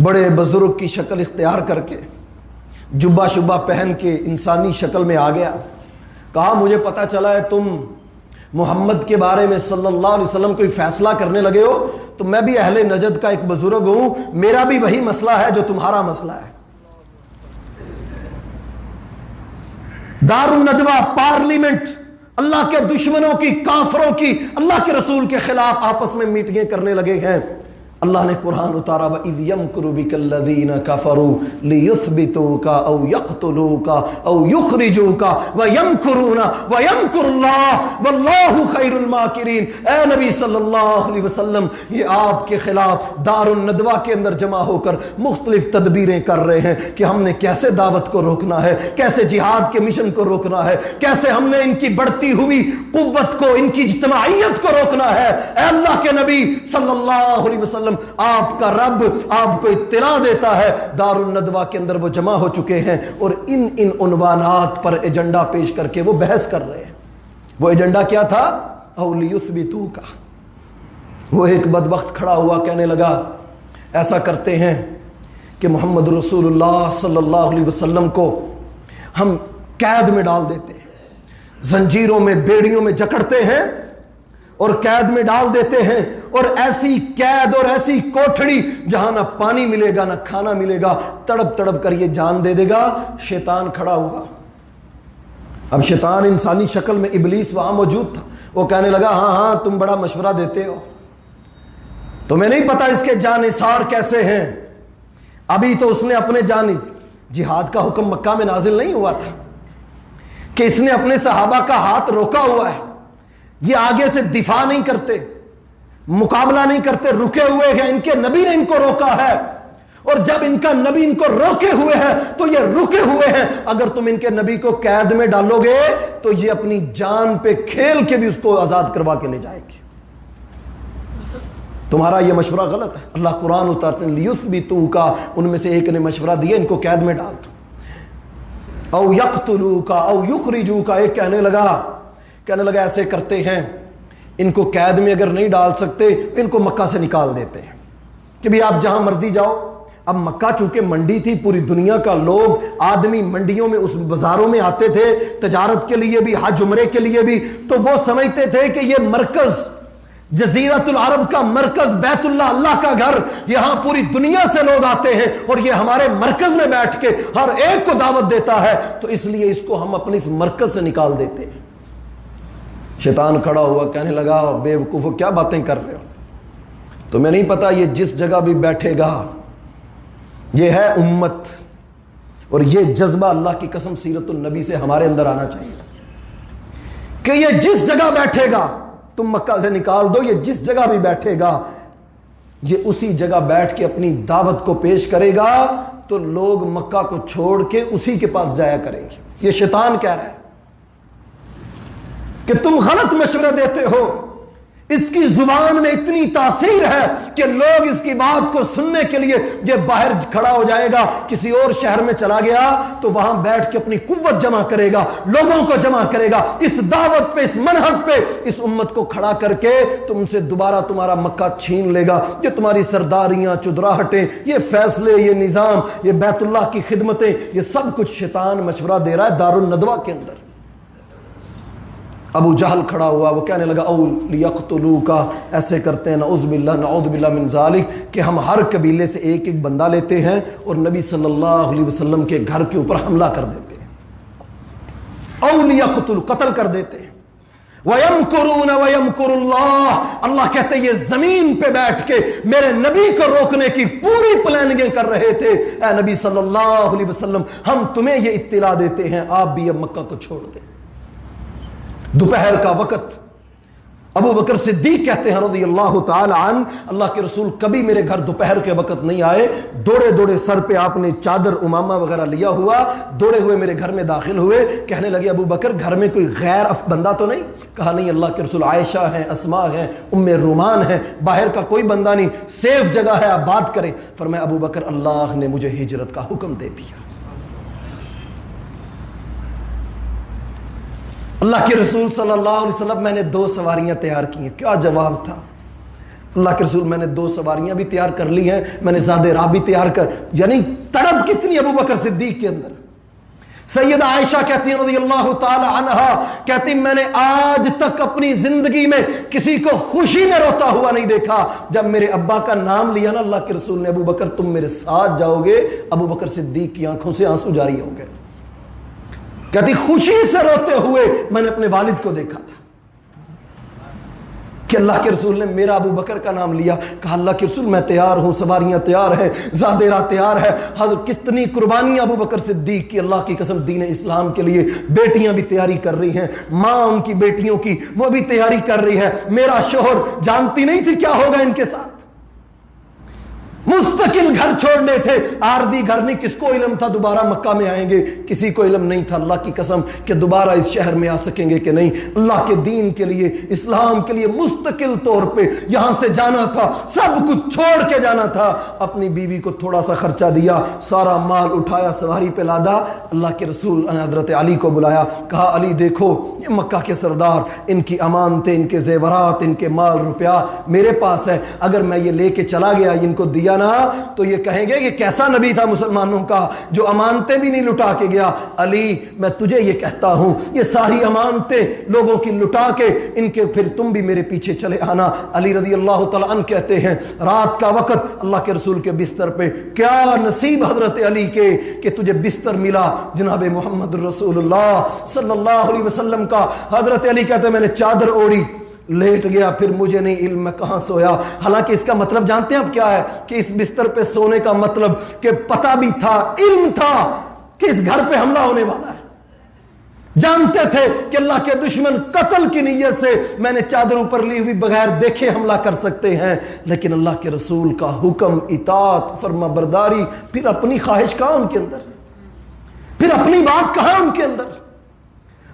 بڑے بزرگ کی شکل اختیار کر کے جبہ شبہ پہن کے انسانی شکل میں آ گیا، کہا مجھے پتہ چلا ہے تم محمد کے بارے میں صلی اللہ علیہ وسلم کوئی فیصلہ کرنے لگے ہو، تو میں بھی اہل نجد کا ایک بزرگ ہوں، میرا بھی وہی مسئلہ ہے جو تمہارا مسئلہ ہے۔ دار الندوہ پارلیمنٹ، اللہ کے دشمنوں کی، کافروں کی، اللہ کے رسول کے خلاف آپس میں میٹنگیں کرنے لگے ہیں۔ اللہ نے قرآن اتارا وَإِذْ يَمْكُرُ بِكَ الَّذِينَ كَفَرُوا لِيُثْبِتُوكَ أَوْ يَقْتُلُوكَ أَوْ يُخْرِجُوكَ وَيَمْكُرُونَ وَيَمْكُرُ اللَّهُ وَاللَّهُ خَيْرُ الْمَاكِرِينَ۔ اے نبی صلی اللہ علیہ وسلم، یہ آپ کے خلاف دار الندوہ کے اندر جمع ہو کر مختلف تدبیریں کر رہے ہیں کہ ہم نے کیسے دعوت کو روکنا ہے، کیسے جہاد کے مشن کو روکنا ہے، کیسے ہم نے ان کی بڑھتی ہوئی قوت کو، ان کی اجتماعیت کو روکنا ہے۔ اے اللہ کے نبی صلی اللہ علیہ وسلم، آپ کا رب آپ کو اطلاع دیتا ہے دار الندوہ کے اندر وہ جمع ہو چکے ہیں اور ان عنوانات پر ایجنڈا پیش کر کے وہ بحث کر رہے ہیں۔ وہ ایجنڈا کیا تھا؟ او لیثبتوک۔ وہ ایک بدبخت کھڑا ہوا کہنے لگا ایسا کرتے ہیں کہ محمد رسول اللہ صلی اللہ علیہ وسلم کو ہم قید میں ڈال دیتے ہیں، زنجیروں میں، بیڑیوں میں جکڑتے ہیں اور قید میں ڈال دیتے ہیں، اور ایسی قید اور ایسی کوٹھڑی جہاں نہ پانی ملے گا نہ کھانا ملے گا، تڑپ تڑپ کر یہ جان دے دے گا۔ شیطان کھڑا ہوا۔ اب شیطان انسانی شکل میں، ابلیس وہاں موجود تھا، وہ کہنے لگا ہاں تم بڑا مشورہ دیتے ہو، تمہیں نہیں پتا اس کے جانثار کیسے ہیں۔ ابھی تو اس نے اپنے جہاد کا حکم مکہ میں نازل نہیں ہوا تھا کہ اس نے اپنے صحابہ کا ہاتھ روکا ہوا ہے، یہ آگے سے دفاع نہیں کرتے، مقابلہ نہیں کرتے، رکے ہوئے ہیں، ان کے نبی نے ان کو روکا ہے، اور جب ان کا نبی ان کو روکے ہوئے ہیں تو یہ رکے ہوئے ہیں۔ اگر تم ان کے نبی کو قید میں ڈالو گے تو یہ اپنی جان پہ کھیل کے بھی اس کو آزاد کروا کے لے جائے گی۔ تمہارا یہ مشورہ غلط ہے۔ اللہ قرآن اتارتے ہیں لیثبتوک، ان میں سے ایک نے مشورہ دیا ان کو قید میں ڈال دو، او یقتلوک او یخرجوک، ایک کہنے لگا ایسے کرتے ہیں، ان کو قید میں اگر نہیں ڈال سکتے ان کو مکہ سے نکال دیتے ہیں کہ بھی آپ جہاں مرضی جاؤ۔ اب مکہ چونکہ منڈی تھی، پوری دنیا کا لوگ آدمی منڈیوں میں، اس بازاروں میں آتے تھے تجارت کے لیے بھی، حج عمرے کے لیے بھی، تو وہ سمجھتے تھے کہ یہ مرکز، جزیرت العرب کا مرکز، بیت اللہ، اللہ کا گھر، یہاں پوری دنیا سے لوگ آتے ہیں اور یہ ہمارے مرکز میں بیٹھ کے ہر ایک کو دعوت دیتا ہے، تو اس لیے اس کو ہم اپنے اس مرکز سے نکال دیتے ہیں۔ شیطان کھڑا ہوا کہنے لگا بے وقوفو کیا باتیں کر رہے ہو، تمہیں نہیں پتا یہ جس جگہ بھی بیٹھے گا یہ ہے امت، اور یہ جذبہ اللہ کی قسم سیرت النبی سے ہمارے اندر آنا چاہیے کہ یہ جس جگہ بیٹھے گا، تم مکہ سے نکال دو، یہ جس جگہ بھی بیٹھے گا یہ اسی جگہ بیٹھ کے اپنی دعوت کو پیش کرے گا، تو لوگ مکہ کو چھوڑ کے اسی کے پاس جایا کریں گے۔ یہ شیطان کہہ رہا ہے کہ تم غلط مشورے دیتے ہو، اس کی زبان میں اتنی تاثیر ہے کہ لوگ اس کی بات کو سننے کے لیے، یہ باہر کھڑا ہو جائے گا، کسی اور شہر میں چلا گیا تو وہاں بیٹھ کے اپنی قوت جمع کرے گا، لوگوں کو جمع کرے گا، اس دعوت پہ، اس منہج پہ اس امت کو کھڑا کر کے تم سے دوبارہ تمہارا مکہ چھین لے گا۔ یہ تمہاری سرداریاں، چودراہٹیں، یہ فیصلے، یہ نظام، یہ بیت اللہ کی خدمتیں، یہ سب کچھ شیطان مشورہ دے رہا ہے دارالندوہ کے اندر۔ ابو جہل کھڑا ہوا، وہ کہنے لگا او لیقتلوکا، ایسے کرتے ہیں نعوذ باللہ من ذالک کہ ہم ہر قبیلے سے ایک ایک بندہ لیتے ہیں اور نبی صلی اللہ علیہ وسلم کے گھر کے اوپر حملہ کر دیتے ہیں، او لیقتل، قتل کر دیتے ہیں۔ وَيَمْكُرُونَ وَيَمْكُرُ اللَّهُ، اللہ کہتے ہیں یہ زمین پہ بیٹھ کے میرے نبی کو روکنے کی پوری پلاننگیں کر رہے تھے۔ اے نبی صلی اللہ علیہ وسلم، ہم تمہیں یہ اطلاع دیتے ہیں، آپ بھی اب مکہ کو چھوڑ دیں۔ دوپہر کا وقت، ابو بکر صدیق کہتے ہیں رضی اللہ تعالی عنہ، اللہ کے رسول کبھی میرے گھر دوپہر کے وقت نہیں آئے، دوڑے دوڑے سر پہ آپ نے چادر امامہ وغیرہ لیا ہوا، دوڑے ہوئے میرے گھر میں داخل ہوئے، کہنے لگے ابو بکر گھر میں کوئی غیر بندہ تو نہیں؟ کہا نہیں اللہ کے رسول، عائشہ ہیں، اسماء ہیں، ام رومان ہیں، باہر کا کوئی بندہ نہیں، سیف جگہ ہے، آپ بات کریں۔ فرمایا ابو بکر اللہ نے مجھے ہجرت کا حکم دے دیا۔ اللہ کے رسول صلی اللہ علیہ وسلم، میں نے 2 سواریاں تیار کی ہیں۔ کیا جواب تھا؟ اللہ کے رسول میں نے 2 سواریاں بھی تیار کر لی ہیں، میں نے زادِ راہ بھی تیار کر، یعنی تڑپ کتنی ابو بکر صدیق کے اندر۔ سیدہ عائشہ کہتی ہیں رضی اللہ تعالی عنہا، کہتی میں نے آج تک اپنی زندگی میں کسی کو خوشی میں روتا ہوا نہیں دیکھا۔ جب میرے ابا کا نام لیا نا اللہ کے رسول نے، ابو بکر تم میرے ساتھ جاؤ گے، ابو بکر صدیق کی آنکھوں سے آنسو جاری ہو گئے۔ کہتی خوشی سے روتے ہوئے میں نے اپنے والد کو دیکھا تھا کہ اللہ کے رسول نے میرا ابو بکر کا نام لیا۔ کہا اللہ کے رسول میں تیار ہوں، سواریاں تیار ہیں، زادیرہ تیار ہے۔ حضرت کتنی قربانیاں ابو بکر صدیق کی، اللہ کی قسم، دین اسلام کے لیے۔ بیٹیاں بھی تیاری کر رہی ہیں، ماں ان کی بیٹیوں کی وہ بھی تیاری کر رہی ہے۔ میرا شوہر جانتی نہیں تھی کیا ہوگا ان کے ساتھ، مستقل گھر چھوڑنے تھے، عارضی گھر نہیں۔ کس کو علم تھا دوبارہ مکہ میں آئیں گے؟ کسی کو علم نہیں تھا اللہ کی قسم کہ دوبارہ اس شہر میں آ سکیں گے کہ نہیں۔ اللہ کے دین کے لیے، اسلام کے لیے مستقل طور پہ یہاں سے جانا تھا، سب کچھ چھوڑ کے جانا تھا۔ اپنی بیوی کو تھوڑا سا خرچہ دیا، سارا مال اٹھایا، سواری پہ لادا۔ اللہ کے رسول نے حضرت علی کو بلایا، کہا علی دیکھو یہ مکہ کے سردار، ان کی امانتیں، ان کے زیورات، ان کے مال روپیہ میرے پاس ہے، اگر میں یہ لے کے چلا گیا ان کو دیا نا تو یہ کہیں گے کہ کیسا نبی تھا مسلمانوں کا جو امانتیں بھی نہیں لٹا کے گیا۔ علی میں تجھے یہ کہتا ہوں، یہ ساری امانتیں لوگوں کی لٹا کے ان کے پھر تم بھی میرے پیچھے چلے آنا۔ علی رضی اللہ تعالیٰ عنہ کہتے ہیں رات کا وقت اللہ کے رسول کے بستر پہ، کیا نصیب حضرت علی کے کہ تجھے بستر ملا جناب محمد رسول اللہ صلی اللہ علیہ وسلم کا۔ حضرت علی کہتے ہیں میں نے چادر اوڑھی، لیٹ گیا، پھر مجھے نہیں علم میں کہاں سویا۔ حالانکہ اس کا مطلب جانتے ہیں اب کیا ہے؟ کہ اس بستر پہ سونے کا مطلب کہ پتہ بھی تھا، علم تھا کہ اس گھر پہ حملہ ہونے والا ہے۔ جانتے تھے کہ اللہ کے دشمن قتل کی نیت سے میں نے چادر اوپر لی ہوئی بغیر دیکھے حملہ کر سکتے ہیں، لیکن اللہ کے رسول کا حکم، اطاعت، فرما برداری، پھر اپنی خواہش کہاں ان کے اندر، پھر اپنی بات کہاں ان کے اندر۔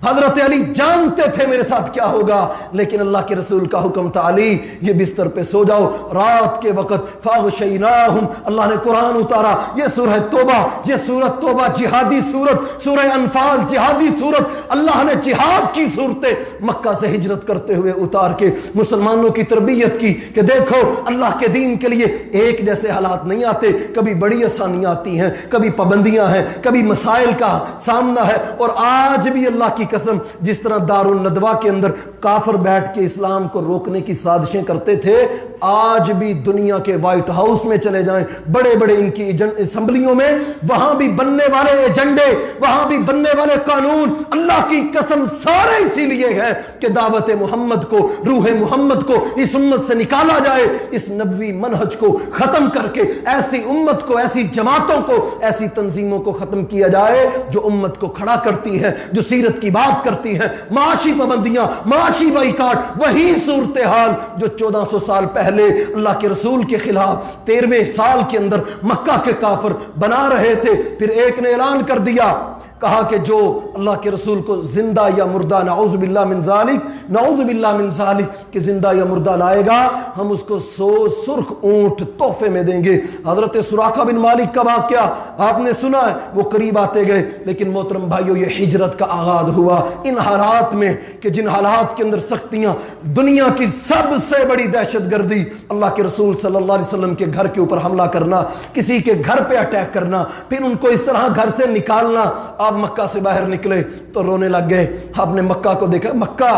حضرت علی جانتے تھے میرے ساتھ کیا ہوگا، لیکن اللہ کے رسول کا حکم تھا علی یہ بستر پہ سو جاؤ۔ رات کے وقت فاغشیناہم، اللہ نے قرآن اتارا، یہ سورہ توبہ، یہ سورت توبہ جہادی سورت، سورہ انفال جہادی سورت۔ اللہ نے جہاد کی صورتیں مکہ سے ہجرت کرتے ہوئے اتار کے مسلمانوں کی تربیت کی کہ دیکھو اللہ کے دین کے لیے ایک جیسے حالات نہیں آتے، کبھی بڑی آسانیاں آتی ہیں، کبھی پابندیاں ہیں، کبھی مسائل کا سامنا ہے۔ اور آج بھی اللہ کی قسم جس طرح دارالندوہ کے اندر کافر بیٹھ کے اسلام کو روکنے کی سازشیں کرتے تھے، آج بھی دنیا کے وائٹ ہاؤس میں چلے جائیں، بڑے بڑے ان کی اسمبلیوں میں، وہاں بھی بننے والے ایجنڈے، وہاں بھی بننے والے قانون اللہ کی قسم سارے اسی لیے ہیں کہ دعوت محمد کو، روح محمد کو اس امت سے نکالا جائے، اس نبوی منہج کو ختم کر کے ایسی امت کو، ایسی جماعتوں کو، ایسی تنظیموں کو ختم کیا جائے جو امت کو کھڑا کرتی ہے، جو سیرت کی بات کرتی ہیں۔ معاشی پابندیاں، معاشی بائیکاٹ، وہی صورتحال جو 1400 سال پہلے اللہ کے رسول کے خلاف 13ویں سال کے اندر مکہ کے کافر بنا رہے تھے۔ پھر ایک نے اعلان کر دیا کہا کہ جو اللہ کے رسول کو زندہ یا مردہ، نعوذ باللہ من ذالک کہ زندہ یا مردہ لائے گا ہم اس کو 100 سرخ اونٹ تحفے میں دیں گے۔ حضرت سراقہ بن مالک کا واقعہ آپ نے سنا ہے، وہ قریب آتے گئے، لیکن محترم بھائیو یہ ہجرت کا آغاز ہوا ان حالات میں کہ جن حالات کے اندر سختیاں، دنیا کی سب سے بڑی دہشت گردی اللہ کے رسول صلی اللہ علیہ وسلم کے گھر کے اوپر حملہ کرنا، کسی کے گھر پہ اٹیک کرنا، پھر ان کو اس طرح گھر سے نکالنا۔ آپ مکہ سے باہر نکلے تو رونے لگ گئے۔ آپ نے مکہ کو دیکھا، مکہ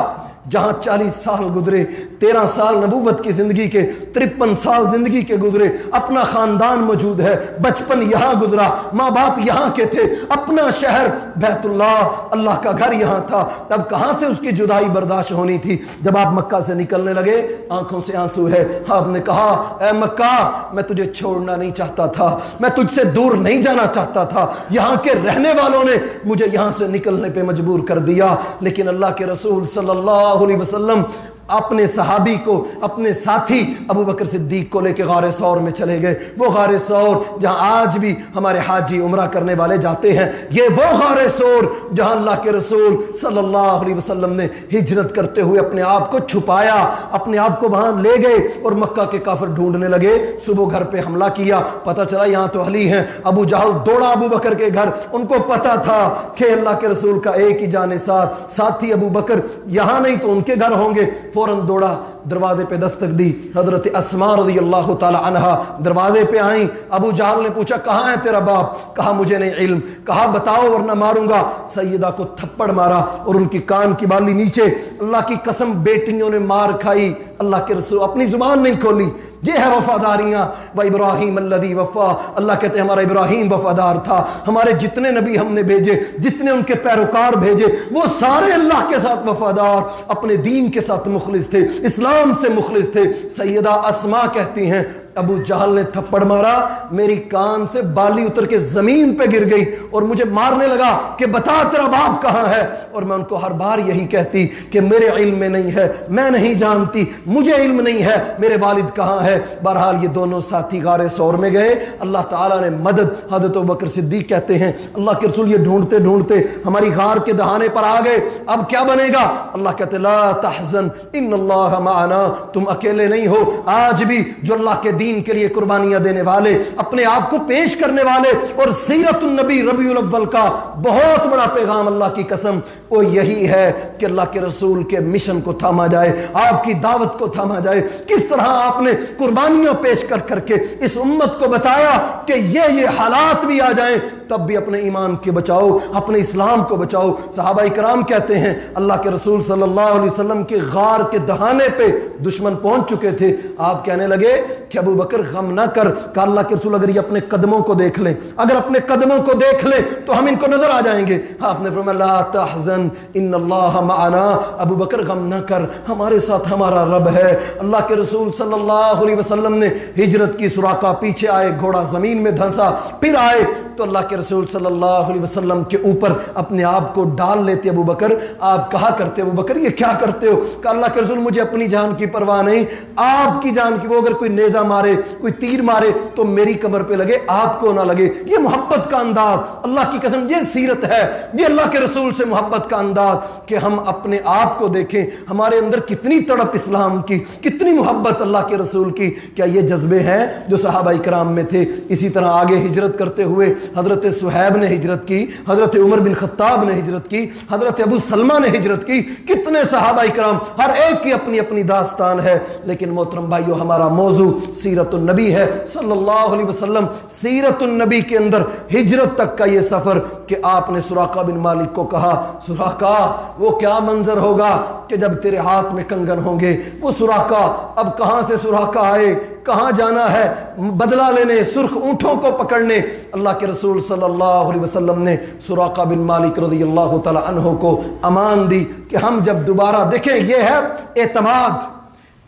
جہاں 40 سال گزرے، 13 سال نبوت کی زندگی کے، 53 سال زندگی کے گزرے، اپنا خاندان موجود ہے، بچپن یہاں گزرا، ماں باپ یہاں کے تھے، اپنا شہر بیت اللہ کا گھر یہاں تھا، تب کہاں سے اس کی جدائی برداشت ہونی تھی؟ جب آپ مکہ سے نکلنے لگے آنکھوں سے آنسو ہے۔ آپ نے کہا اے مکہ میں تجھے چھوڑنا نہیں چاہتا تھا، میں تجھ سے دور نہیں جانا چاہتا تھا، یہاں کے رہنے والوں نے مجھے یہاں سے نکلنے پہ مجبور کر دیا، لیکن اللہ کے رسول صلی اللہ علیہ وسلم اپنے صحابی کو، اپنے ساتھی ابو بکر صدیق کو لے کے غار ثور میں چلے گئے۔ وہ غار ثور جہاں آج بھی ہمارے حاجی عمرہ کرنے والے جاتے ہیں، یہ وہ غار ثور جہاں اللہ کے رسول صلی اللہ علیہ وسلم نے ہجرت کرتے ہوئے اپنے آپ کو چھپایا، اپنے آپ کو وہاں لے گئے اور مکہ کے کافر ڈھونڈنے لگے۔ صبح گھر پہ حملہ کیا، پتہ چلا یہاں تو علی ہیں، ابو جہل دوڑا ابو بکر کے گھر، ان کو پتہ تھا کہ اللہ کے رسول کا ایک ہی جانثار ساتھی ابو بکر یہاں نہیں تو ان کے گھر ہوں گے، فوراً دوڑا، دروازے پہ دستک دی، حضرت اسماء رضی اللہ تعالی عنہا دروازے پہ آئیں۔ ابو جہل نے پوچھا کہاں ہے تیرا باپ؟ کہا مجھے نہیں علم، کہا بتاؤ ورنہ ماروں گا۔ سیدہ کو تھپڑ مارا اور ان کی کان کی بالی نیچے۔ اللہ کی قسم بیٹیوں نے مار کھائی، اللہ کے رسول اپنی زبان نہیں کھولی۔ یہ ہے وفاداریاں۔ وَإِبْرَاهِيمَ الَّذِي وَفَّى، اللہ کہتے ہیں ہمارا ابراہیم وفادار تھا، ہمارے جتنے نبی ہم نے بھیجے، جتنے ان کے پیروکار بھیجے، وہ سارے اللہ کے ساتھ وفادار، اپنے دین کے ساتھ مخلص تھے، اسلام سے مخلص تھے۔ سیدہ اسماء کہتی ہیں ابو جہل نے تھپڑ مارا، میری کان سے بالی اتر کے زمین پہ گر گئی اور مجھے مارنے لگا کہ بتا تیرا باپ کہاں ہے، اور میں ان کو ہر بار یہی کہتی کہ میرے علم میں نہیں ہے، میں نہیں جانتی، مجھے علم نہیں ہے میرے والد کہاں ہے۔ بہرحال یہ دونوں ساتھی غار ثور میں گئے، اللہ تعالیٰ نے مدد، حضرت ابوبکر صدیق کہتے ہیں اللہ کے رسول یہ ڈھونڈتے ڈھونڈتے ہماری غار کے دہانے پر آ گئے، اب کیا بنے گا؟ اللہ کہتے لا تحزن ان اللہ معنا، تم اکیلے نہیں ہو، آج بھی جو اللہ کے دین کے لیے قربانیاں دینے والے، اپنے آپ کو پیش کرنے والے، اور سیرت النبی ربیع الاول کا بہت بڑا پیغام اللہ کی قسم وہ یہی ہے کہ اللہ کے رسول کے مشن کو تھاما جائے، آپ کی دعوت کو تھاما جائے۔ کس طرح آپ نے قربانیاں پیش کر کر کے اس امت کو بتایا کہ یہ حالات بھی آ جائیں تب بھی اپنے ایمان کے بچاؤ، اپنے اسلام کو بچاؤ۔ صحابہ کرام کہتے ہیں اللہ کے رسول صلی اللہ علیہ وسلم کے غار کے دہانے پہ دشمن پہنچ چکے تھے، آپ کہنے لگے کہ ابو بکر غم نہ کر، کہ اللہ کے رسول اگر یہ اپنے قدموں کو دیکھ لیں، اگر اپنے قدموں کو دیکھ لیں تو ہم ان کو نظر آ جائیں گے۔ آپ نے فرمایا لا تحزن ان اللہ معنا، ابو بکر غم نہ کر، ہمارے ساتھ ہمارا رب ہے۔ اللہ کے رسول صلی اللہ علیہ وسلم نے ہجرت کی، سراقہ پیچھے آئے، گھوڑا زمین میں دھنسا، پھر آئے تو اللہ کے رسول صلی اللہ علیہ وسلم کے اوپر اپنے آپ کو ڈال لیتے ابو بکر۔ آپ کہا کرتے ابو بکر یہ کیا کرتے ہو؟ کہ اللہ کے رسول مجھے اپنی جان کی پرواہ نہیں، آپ کی جان کی، وہ اگر کوئی نیزہ مارے، کوئی تیر مارے تو میری کمر پہ لگے، آپ کو نہ لگے۔ یہ محبت کا انداز، اللہ کی قسم یہ سیرت ہے، یہ اللہ کے رسول سے محبت کا انداز کہ ہم اپنے آپ کو دیکھیں، ہمارے اندر کتنی تڑپ اسلام کی، کتنی محبت اللہ کے رسول کی۔ کیا یہ جذبے ہیں جو صحابہ کرام میں تھے؟ اسی طرح آگے ہجرت کرتے ہوئے حضرت صہیب نے ہجرت کی، حضرت عمر بن خطاب نے ہجرت کی، حضرت ابو سلمہ نے ہجرت کی، کتنے صحابہ کرام، ہر ایک کی اپنی اپنی داستان ہے۔ لیکن محترم بھائیو ہمارا موضوع سیرت النبی ہے صلی اللہ علیہ وسلم۔ سیرت النبی کے اندر ہجرت تک کا یہ سفر کہ آپ نے سراقہ بن مالک کو کہا سراقہ وہ کیا منظر ہوگا کہ جب تیرے ہاتھ میں کنگن ہوں گے۔ وہ سراقہ اب کہاں سے سراقہ آئے، کہاں جانا ہے؟ بدلہ لینے، سرخ اونٹوں کو پکڑنے۔ اللہ کے رسول صلی اللہ علیہ وسلم نے سراقہ بن مالک رضی اللہ تعالی عنہ کو امان دی کہ ہم جب دوبارہ دیکھیں، یہ ہے اعتماد،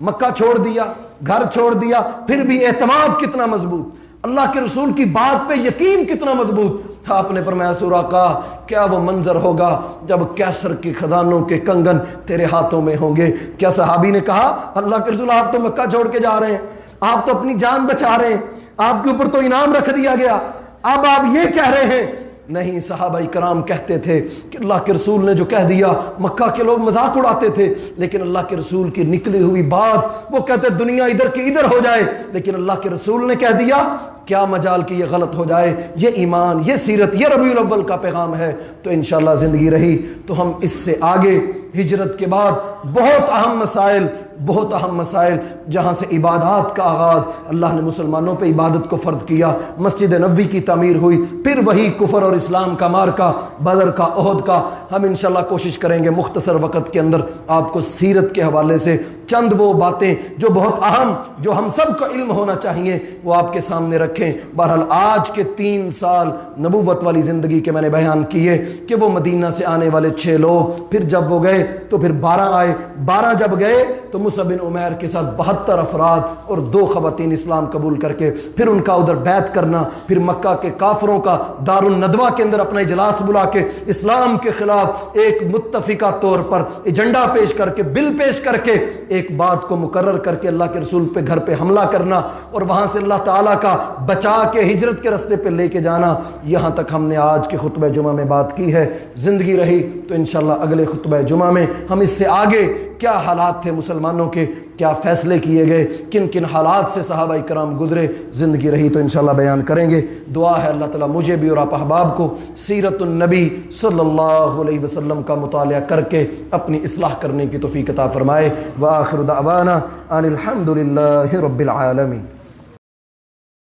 مکہ چھوڑ دیا، گھر چھوڑ دیا، پھر بھی اعتماد کتنا مضبوط، اللہ کے رسول کی بات پہ یقین کتنا مضبوط۔ آپ نے فرمایا سراقہ کیا وہ منظر ہوگا جب کیسر کے خزانوں کے کنگن تیرے ہاتھوں میں ہوں گے۔ کیا صحابی نے کہا اللہ کے رسول آپ تو مکہ چھوڑ کے جا رہے ہیں، آپ تو اپنی جان بچا رہے ہیں، آپ کے اوپر تو انعام رکھ دیا گیا، اب آپ یہ کہہ رہے ہیں نہیں، صحابہ کرام کہتے تھے کہ اللہ کے رسول نے جو کہہ دیا، مکہ کے لوگ مذاق اڑاتے تھے، لیکن اللہ کے رسول کی نکلی ہوئی بات، وہ کہتے دنیا ادھر کی ادھر ہو جائے، لیکن اللہ کے رسول نے کہہ دیا، کیا مجال کہ یہ غلط ہو جائے۔ یہ ایمان، یہ سیرت، یہ ربیع الاول کا پیغام ہے۔ تو انشاءاللہ زندگی رہی تو ہم اس سے آگے ہجرت کے بعد بہت اہم مسائل جہاں سے عبادات کا آغاز، اللہ نے مسلمانوں پہ عبادت کو فرض کیا، مسجد نبوی کی تعمیر ہوئی، پھر وہی کفر اور اسلام کا مارکا، بدر کا، احد کا، ہم انشاءاللہ کوشش کریں گے مختصر وقت کے اندر آپ کو سیرت کے حوالے سے چند وہ باتیں جو بہت اہم، جو ہم سب کو علم ہونا چاہیے، وہ آپ کے سامنے رکھیں۔ بہرحال آج کے 3 سال نبوت والی زندگی کے میں نے بیان کیے کہ وہ مدینہ سے آنے والے 6 لوگ، پھر جب وہ گئے تو پھر 12 آئے، 12 جب گئے تو مصعب بن عمیر کے ساتھ 72 افراد اور 2 خواتین اسلام قبول کر کے پھر ان کا ادھر بیعت کرنا، پھر مکہ کے کافروں کا دار الندوہ کے اندر اپنا اجلاس بلا کے اسلام کے خلاف ایک متفقہ طور پر ایجنڈا پیش کر کے، بل پیش کر کے ایک بات کو مقرر کر کے اللہ کے رسول پہ گھر پہ حملہ کرنا اور وہاں سے اللہ تعالیٰ کا بچا کے ہجرت کے رستے پہ لے کے جانا۔ یہاں تک ہم نے آج کے خطبہ جمعہ میں بات کی ہے۔ زندگی رہی تو انشاءاللہ اگلے خطبہ جمعہ میں ہم اس سے آگے کیا حالات تھے مسلمانوں کے، کیا فیصلے کیے گئے، کن کن حالات سے صحابہ کرام گزرے، زندگی رہی تو انشاءاللہ بیان کریں گے۔ دعا ہے اللہ تعالیٰ مجھے بھی اور آپ احباب کو سیرت النبی صلی اللہ علیہ وسلم کا مطالعہ کر کے اپنی اصلاح کرنے کی توفیق عطا فرمائے۔ وآخر دعوانا ان الحمد للہ رب العالمین۔